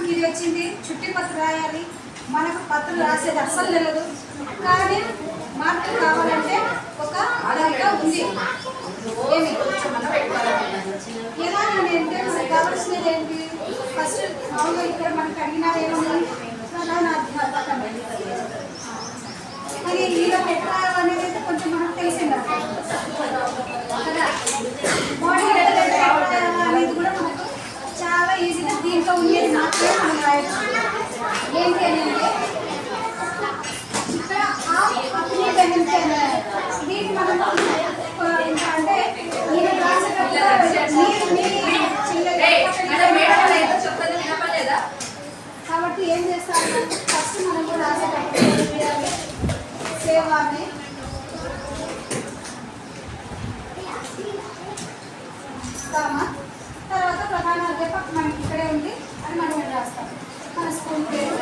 ఇది వచ్చింది చుట్టి పత్రం రాయాలి. మనకు పత్రం రాసేది అస్సలు తెలియదు, కానీ మార్కులు కావాలంటే ఒక అడవిగా ఉంది. ఎలా అంటే మనకు కావాల్సినది ఏంటి? ఫస్ట్ మామూలుగా ఇక్కడ మనకు అడిగినారు ఏమన్నా ప్రధానాధ్యాపకం, మరి ఇలా పెట్టాలి అనేది అయితే కొంచెం మనకు తెలిసింది కదా. మోడల్ అనేది కూడా మనకు చాలా ఈజీగా దీంట్లో ఉండేది మాత్రమే మనం రాయొచ్చు. ఏంటి అని అంటే ఇక్కడ దీన్ని మనం అంటే మీరు కాబట్టి ఏం చేస్తారు, ఫస్ట్ మనం కూడా రాసేటప్పుడు సేవాన్ని తర్వాత ప్రధాన అధ్యాపక మనకి ఇక్కడే ఉంది అని మనం రాస్తాం. మన స్కూల్ పేరు,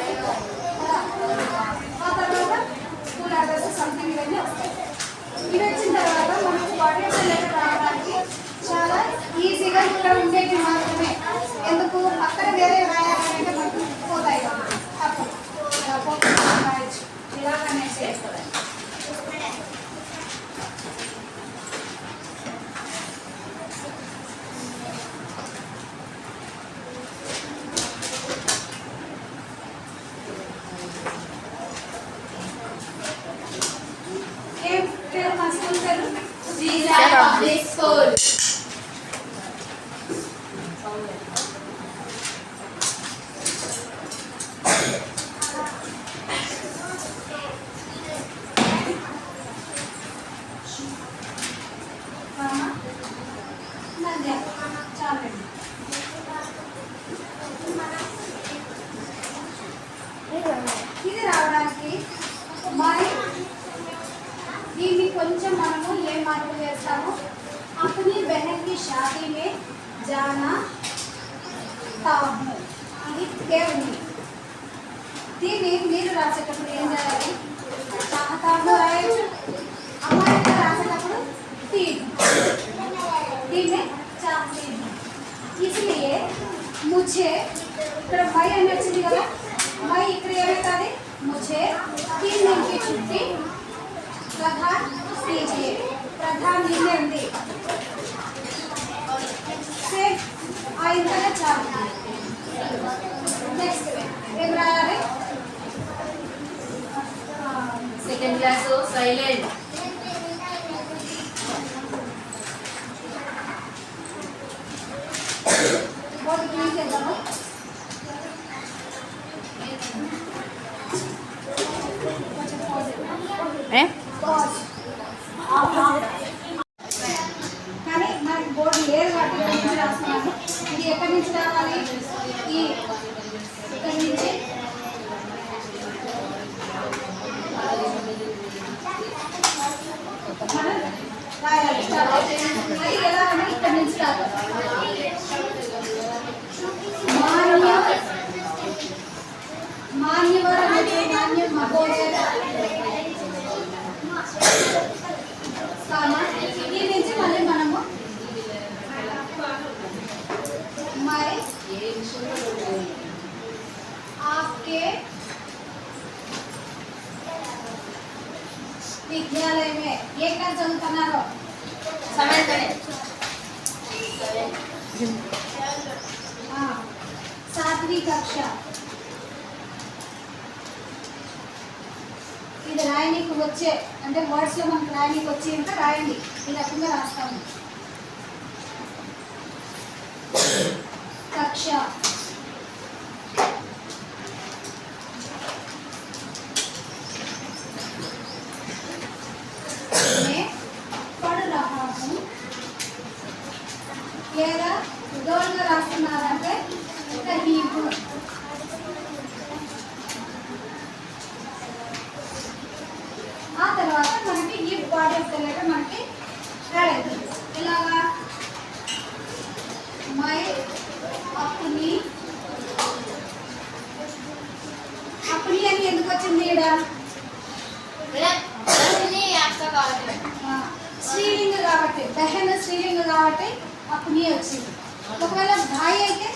ఆ తర్వాత స్కూల్ అడ్రస్ సంథింగ్ ఇవన్నీ వస్తాయి. ఇవి వచ్చిన తర్వాత మనకు వాటర్ లెటర్ రావడానికి చాలా ఈజీగా ఇక్కడ ఉండేవి మాత్రమే. ఎందుకు పక్కన వేరే రాయాలంటే మనకు పోతాయి తప్పు రాయచ్చు ఇలాగనే చేస్తుంది. ఇది రావడానికి మరి దీన్ని కొంచెం మనము ఏం మార్పులు చేస్తాము, अपनी बहन की शादी में जाना था ఇది కేవలం దీన్ని మీరు రాసేటప్పుడు ఏం చేయాలి, చాహతాను రాయొచ్చు. అమ్మాయి రాసేటప్పుడు దీన్ని చాహతీ. इसलिए मुझे ఇక్కడ మై అని వచ్చింది కదా, మై ఇక్కడ ఏమవుతుంది, मुझे 3 दिन की छुट्टी प्रधान दीजिए. प्रधान నిన్నే ఉంది సేమ్ ఆయిందనే చాలు. నెక్స్ట్ ఏం రాయాలి, second class silent. Board clean చేద్దాము. కానీ మనకి బోర్డు లేదు వాటి నుంచి రాస్తున్నాము. ఇది ఎక్కడి నుంచి రావాలి, ఈ ఇక్కడి నుంచి మనం రాయాలి. అది ఎలా అని ఇక్కడి నుంచి రావాలి. మాన్యవర మాన్యం మహోదయ ఈ నుంచి మళ్ళీ మనము మై आपके विद्यालय में ये क्या चलता समय करें 7वीं कक्षा ఇది రాయనీకి వచ్చే అంటే వర్డ్స్లో మనకు రాయనీకి వచ్చి ఇంకా రాయండి. ఈ రకంగా రాస్తాము. కక్ష పढ़ रहा हूँ లేదా ఉదోళన రాస్తున్నారంటే కहीं हूँ. ఆ తర్వాత మనకి ఈ బాడీ ఆఫ్ ద లెటర్ మనకి యాడ్ అవుతుంది. ఇలాగా మై అప్ని అప్ని అని ఎందుకు వచ్చింది ఇక్కడ, స్త్రీలింగ కాబట్టి బెహన్ స్త్రీలింగ కాబట్టి అప్ని వచ్చింది. ఒకవేళ భాయ్ అయితే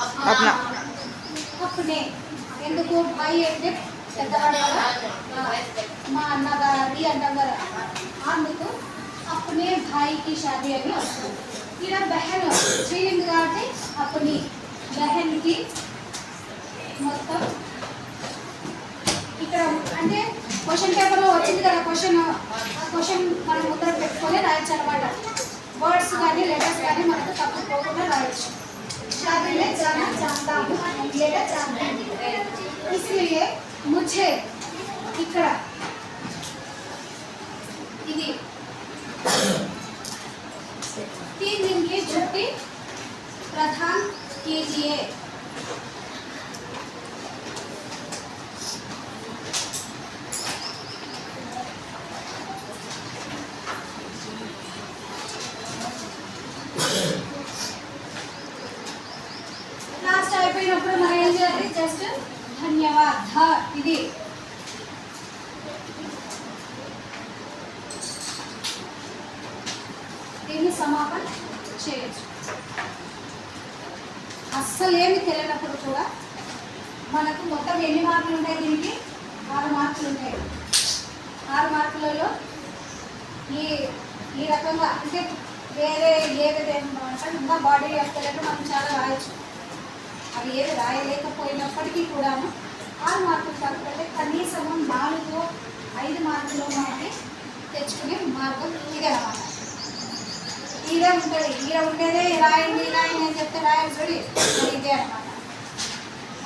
अपना అప్పుడే. ఎందుకు భాయ్ అంటే పెద్దవాడు కదా, మా అన్నగారి అంటాం కదా, అందుకు అప్పుడే భాయికి షాదీ అని వస్తుంది. ఇక్కడ బెహన్ స్త్రీలింగ్ కాబట్టి అప్పుని బెహన్కి మొత్తం ఇక్కడ అంటే క్వశ్చన్ పేపర్లో వచ్చింది కదా క్వశ్చన్, ఆ క్వశ్చన్ మనం ముద్ర పెట్టుకొని రాయొచ్చు అనమాట. వర్డ్స్ కానీ లెటర్స్ కానీ మనకు తప్పుకోకుండా రాయొచ్చు. शादी में जाना चाहता हूँ लेना चाहता हूँ इसलिए मुझे ఇక్కడ ఇది 3 दिन की छुट्टी प्रदान कीजिए. లాస్ట్ అయిపోయినప్పుడు మనం ఏం చేయాలి, జస్ట్ ధన్యవాద ఇది దీన్ని సమాపన చేయొచ్చు. అస్సలు ఏమి తెలియనప్పుడు కూడా మనకు మొత్తం ఎన్ని మార్కులు ఉంటాయి, దీనికి 6 మార్కులు ఉంటాయి. 6 మార్కులలో ఈ రకంగా అంటే వేరే ఏది ఇంకా బాడీ తెలియక మనం చాలా రాయొచ్చు. అవి ఏది రాయలేకపోయినప్పటికీ కూడా 6 మార్కులు కాకపోతే కనీసం 4-5 మార్కులు మనకి తెచ్చుకునే మార్గం ఇదే అన్నమాట. ఇదే ఉంటుంది, ఇలా ఉండేదే రాయండి రాయండి అని చెప్తే రాయాలి చూడి ఇదే అనమాట.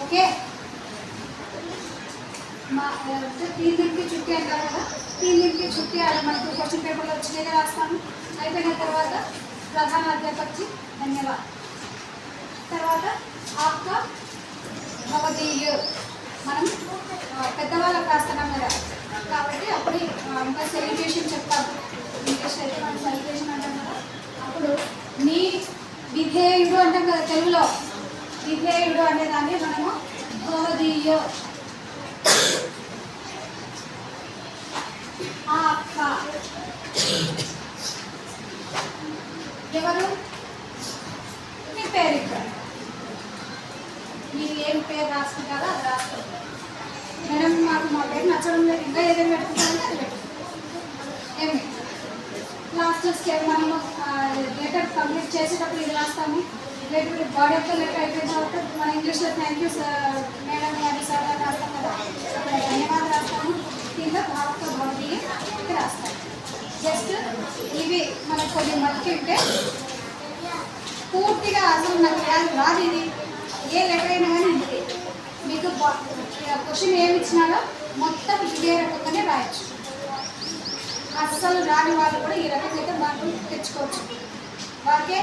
ఓకే, మా 3 दिन చుట్టి అంటారు కదా, 3 दिन చుట్టి అలా మనకు క్వశ్చన్ పేపర్లో వచ్చినదే రాస్తాము. అయిపోయిన తర్వాత ప్రధాన అధ్యాపక్కి ధన్యవాదాలు. తర్వాత ఆప్కా భవదీయ మనం పెద్దవాళ్ళకి రాస్తున్నాం కదా, కాబట్టి అప్పుడు ఇంకా సెలిబ్రేషన్ చెప్తాము. ఇంగ్లీష్ అయితే మనం సెలిబ్రేషన్ అంటాం కదా, అప్పుడు నీ విధేయుడు అంటాం కదా తెలుగులో. విధేయుడు అనేదాన్ని మనము భవదీయ ఆక్క ఎవరు నీ పేరు ఇక్కడ మీరు ఏం పేరు రాసుకుంటారో అది రాసుకుంటారు. మేడం మాకు మా పేరు నచ్చడం లేదు, ఇంకా ఏదైనా పెట్టుకుంటారంటే అది పెట్టుకుంటాం. ఏమి లాస్ట్ స్టెప్ మనము లెటర్ కంప్లీట్ చేసేటప్పుడు ఇది రాస్తాము. Letter body of the letter అయిపోయిన తర్వాత మన ఇంగ్లీష్లో థ్యాంక్ యూ సార్ మేడం అని సార్ అని రాస్తాం కదా, అక్కడ ధన్యవాదాలు రాస్తాము. కింద భావక బాడీ ఇది రాస్తాము. జస్ట్ ఇవి మనకు కొన్ని మట్టి ఉంటే పూర్తిగా అసలు నాకు రాదు ఇది ఏ లెటర్ అయినా కానీ ఇంతే మీకు క్వశ్చన్ ఏమి ఇచ్చినాడో మొత్తం ఇదే రకంగానే రాయొచ్చు. అస్సలు రాని వాళ్ళు కూడా ఈ రకంగా అయితే మార్కులు తెచ్చుకోవచ్చు. ఓకే.